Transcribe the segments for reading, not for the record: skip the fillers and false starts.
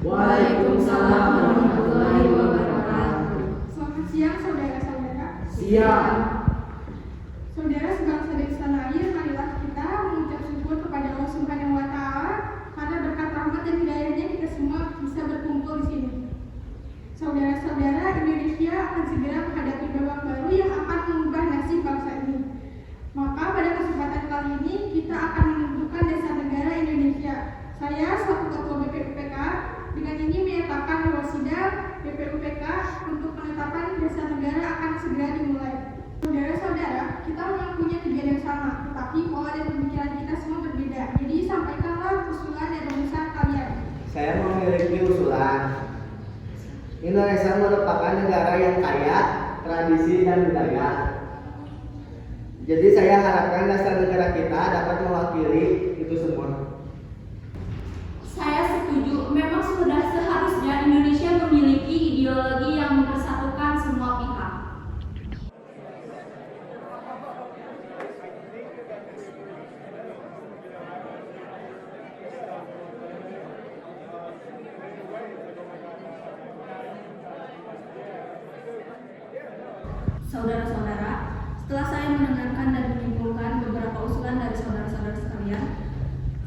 Waalaikumsalam warahmatullahi wabarakatuh. Selamat siang saudara-saudara. Siang. Saudara sebangsa dan setanah air, marilah kita mengucap syukur kepada Allah Subhanahu wa Ta'ala karena berkat rahmat dan hidayahnya kita semua bisa berkumpul di sini. Saudara-saudara, Indonesia akan segera menghadapi babak baru yang akan mengubah nasib bangsa ini. Maka pada kesempatan kali ini kita akan menentukan dasar negara Indonesia. Saya selaku Ketua BPUPK dengan ini menyatakan bahwa sidang BPUPK untuk penetapan dasar negara akan segera dimulai. Saudara-saudara, kita mempunyai tujuan yang sama, tetapi pola dan pemikiran kita semua berbeda. Jadi sampaikanlah usulan dan rumusan kalian. Saya memiliki usulan. Indonesia merupakan negara yang kaya, tradisi dan budaya. Jadi saya harapkan dasar negara kita dapat mewakili itu semua. Saya setuju, memang sudah seharusnya Indonesia memiliki ideologi yang mempersatukan semua pihak. Saudara-saudara, setelah saya mendengarkan dan menyimpulkan beberapa usulan dari saudara-saudara sekalian,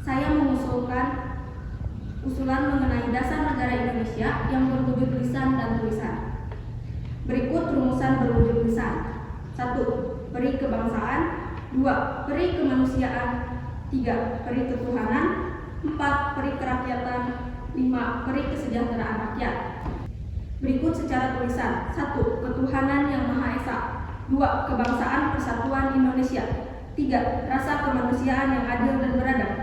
saya mengusulkan usulan mengenai dasar negara Indonesia yang berwujud lisan dan tulisan. Berikut rumusan berwujud lisan. 1. Peri kebangsaan. 2. Peri kemanusiaan. 3. Peri ketuhanan. 4. Peri kerakyatan. 5. Peri kesejahteraan rakyat. Berikut secara tulisan. 1. Ketuhanan yang Maha Esa. 2. Kebangsaan Persatuan Indonesia. 3. Rasa kemanusiaan yang adil dan beradab.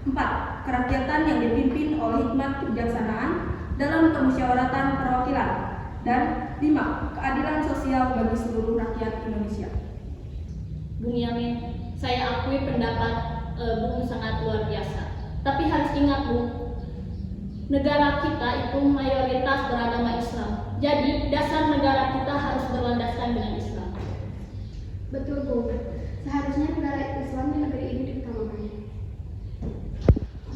4. Kerakyatan yang dipimpin oleh hikmat kebijaksanaan dalam permusyawaratan perwakilan. Dan 5. Keadilan sosial bagi seluruh rakyat Indonesia. Bung Yamin, saya akui pendapat Bung sangat luar biasa. Tapi harus ingat Bung, negara kita itu mayoritas beragama Islam. Jadi dasar negara kita harus berlandaskan dengan Islam. Betul, Bu. Seharusnya negara Islam di negeri ini diutamakan.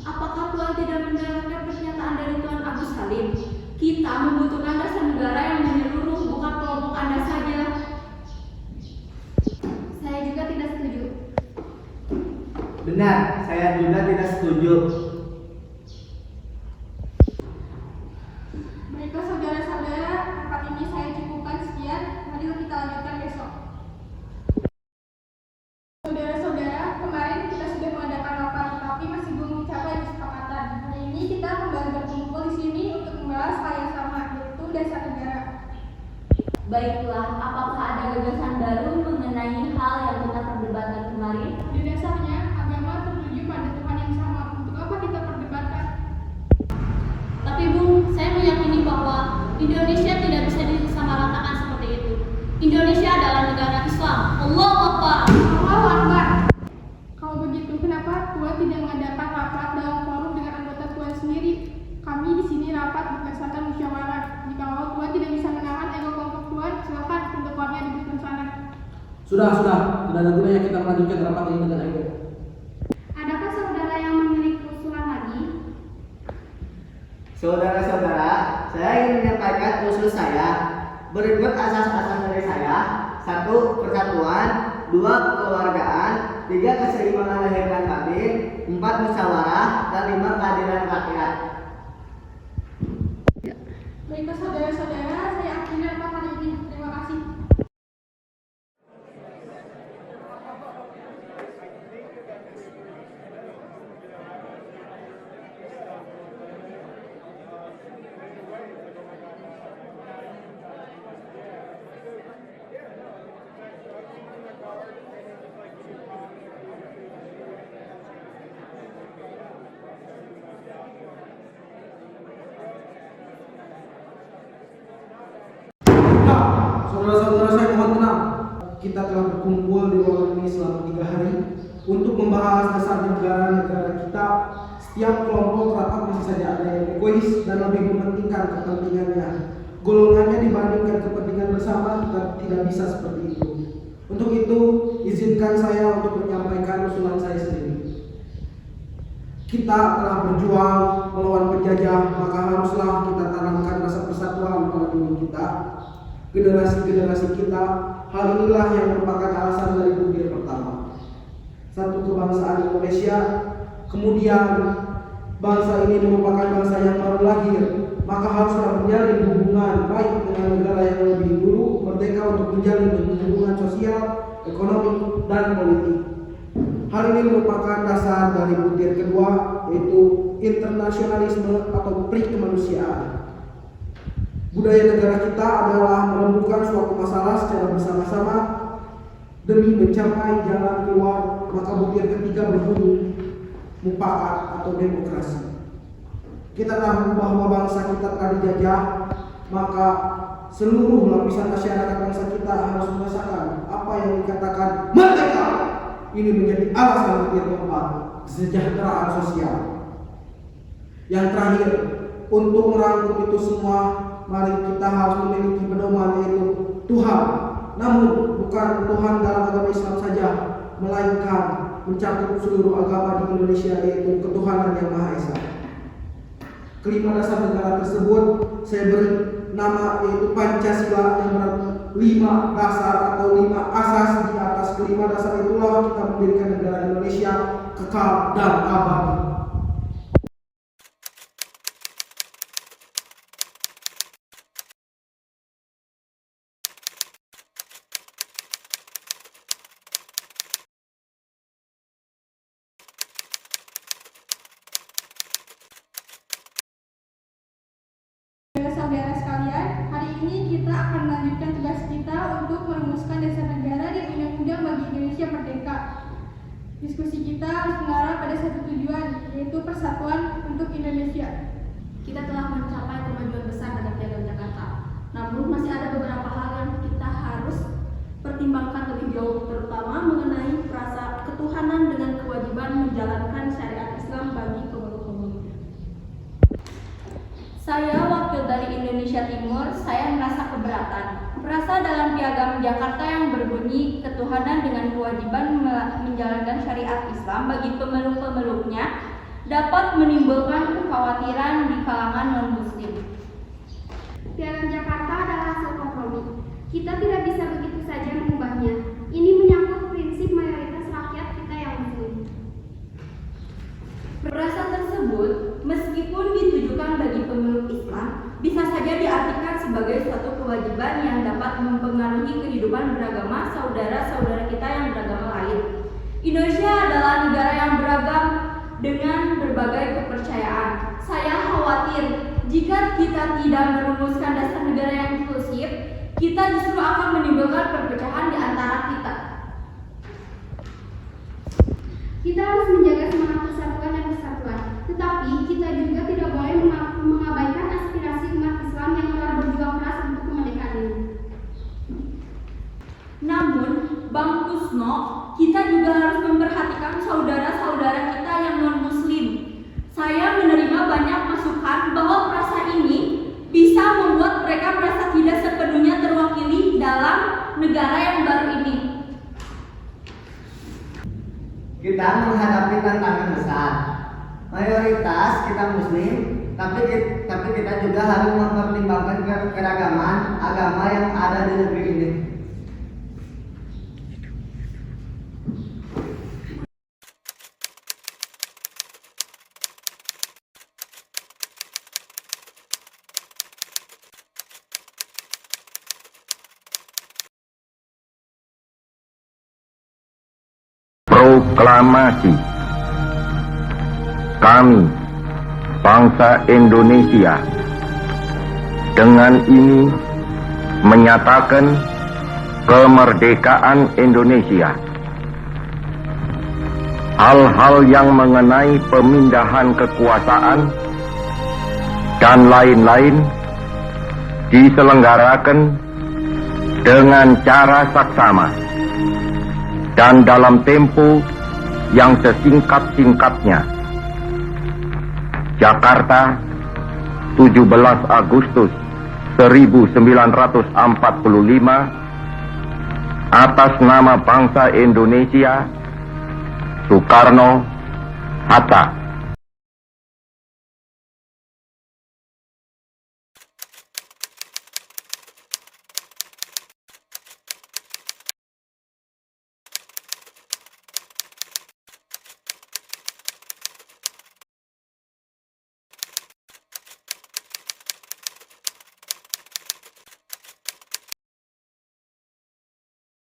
Apakah Tuhan tidak mendengarkan pernyataan dari Tuan Agus Salim? Kita membutuhkan dasar negara yang menyeluruh, bukan kelompok Anda saja. Saya juga tidak setuju. Benar, saya juga tidak setuju. Baiklah saudara-saudara, tempat ini saya cukupkan sekian. Mari kita lanjutkan besok. Saudara-saudara, kemarin kita sudah mengadakan rapat, tapi masih belum mencapai kesepakatan. Hari ini kita kembali berkumpul di sini untuk membahas hal yang sama, yaitu dasar negara. Baiklah, apakah ada gagasan baru mengenai hal yang kita perdebatkan kemarin? Di dasarnya, agama tertuju pada Tuhan yang sama. Untuk apa kita perdebatkan? Tapi Bung, saya meyakini bahwa Indonesia tidak bisa disamaratakan seperti itu. Indonesia adalah negara Islam. Allahu Akbar. Allahu Akbar. Kalau begitu, kenapa Tuhan tidak mengadakan rapat dalam forum dengan anggota Tuhan sendiri? Kami di sini rapat berdasarkan musyawarah. Jika Tuhan tidak bisa menahan ego kelompok Tuhan, silakan untuk keluarnya di sana. Sudah. Tidak ada gunanya kita melanjutkan rapat ini dengan ego. Adakah saudara yang memiliki usulan lagi? Saudara-saudara, saya ingin menyampaikan usul saya. Berikut asas-asas dari saya. 1. Persatuan. 2. Kekeluargaan. 3. Keseimbangan lahir dan batin. 4. Musyawarah. Dan 5. Keadilan rakyat. Baiklah saudara-saudara, saya akhiri rapat kali ini. Terima kasih. Saudara-saudara saya mohon tenang. Kita telah berkumpul di ruangan ini selama 3 hari untuk membahas dasar negara kita. Setiap kelompok rapat masih saja ada yang egois dan lebih mementingkan kepentingannya. Golongannya dibandingkan kepentingan bersama tidak bisa seperti itu. Untuk itu, izinkan saya untuk menyampaikan usulan saya sendiri. kita telah berjuang melawan penjajah, maka haruslah kita tanamkan rasa persatuan pada diri kita, generasi-generasi kita. Hal inilah yang merupakan alasan dari butir pertama. Satu, kebangsaan Indonesia. Kemudian bangsa ini merupakan bangsa yang baru lahir, maka haruslah menjalin hubungan baik dengan negara yang lebih dulu merdeka untuk menjalin hubungan sosial, ekonomi, dan politik. Hal ini merupakan dasar dari butir kedua, yaitu internasionalisme atau pri kemanusiaan. Budaya negara kita adalah merembukan suatu masalah secara bersama-sama demi mencapai jalan keluar, maka butir ketiga berbunyi mufakat atau demokrasi. Kita tahu bahwa bangsa kita telah dijajah, maka seluruh lapisan masyarakat bangsa kita harus merasakan apa yang dikatakan merdeka. Ini menjadi alasan butir keempat, kesejahteraan sosial. Yang terakhir, untuk merangkum itu semua, mari kita harus memiliki pedoman, yaitu Tuhan. Namun bukan Tuhan dalam agama Islam saja, melainkan mencakup seluruh agama di Indonesia, yaitu ketuhanan yang Maha Esa. Kelima dasar negara tersebut saya beri nama, yaitu Pancasila, yang berarti 5 dasar atau 5 asas. Di atas kelima dasar itulah kita mendirikan negara Indonesia kekal dan abadi. Saudara sekalian, hari ini kita akan melanjutkan tugas kita untuk merumuskan dasar negara dan undang-undang bagi Indonesia merdeka. Diskusi kita harus mengarah pada satu tujuan, yaitu persatuan untuk Indonesia. Kita telah mencapai kemajuan besar dalam Piagam Jakarta. Namun masih ada beberapa hal yang kita harus pertimbangkan lebih jauh, terutama mengenai rasa ketuhanan dengan kewajiban menjalankan syariat Islam bagi pemeluk-pemeluknya. Saya wakil dari Indonesia Timur, saya merasa keberatan. Merasa dalam Piagam Jakarta yang berbunyi ketuhanan dengan kewajiban menjalankan syariat Islam bagi pemeluk-pemeluknya dapat menimbulkan kekhawatiran di kalangan non-muslim. Piagam Jakarta adalah hasil kompromi. Kita tidak bisa begitu saja mengubahnya. Ini menyangkut prinsip mayoritas rakyat kita yang muslim. Frasa tersebut, meskipun ditujukan bagi pemeluk Islam, bisa saja diartikan sebagai suatu kewajiban yang dapat mempengaruhi kehidupan beragama saudara-saudara kita yang beragama lain. Indonesia adalah negara yang beragam dengan berbagai kepercayaan. Saya khawatir jika kita tidak merumuskan dasar negara yang inklusif, kita justru akan menimbulkan perpecahan di antara kita. Kita harus menjaga semangat persatuan dan kesatuan. Tetapi kita juga tidak boleh mengabaikan aspirasi umat Islam yang telah berjuang keras untuk kemerdekaan ini. Namun, Bang Kusno, kita juga harus memperhatikan saudara-saudara kita yang non-muslim. Saya menerima banyak masukan bahwa frasa ini bisa membuat mereka merasa tidak sepenuhnya terwakili dalam negara yang baru ini. Kita menghadapi tantangan besar. Mayoritas kita muslim, tapi kita juga harus mempertimbangkan keragaman agama yang ada di negeri ini. Proklamasi. Kami, bangsa Indonesia, dengan ini menyatakan kemerdekaan Indonesia. Hal-hal yang mengenai pemindahan kekuasaan dan lain-lain diselenggarakan dengan cara saksama dan dalam tempo yang sesingkat-singkatnya. Jakarta, 17 Agustus 1945, atas nama bangsa Indonesia, Soekarno, Hatta.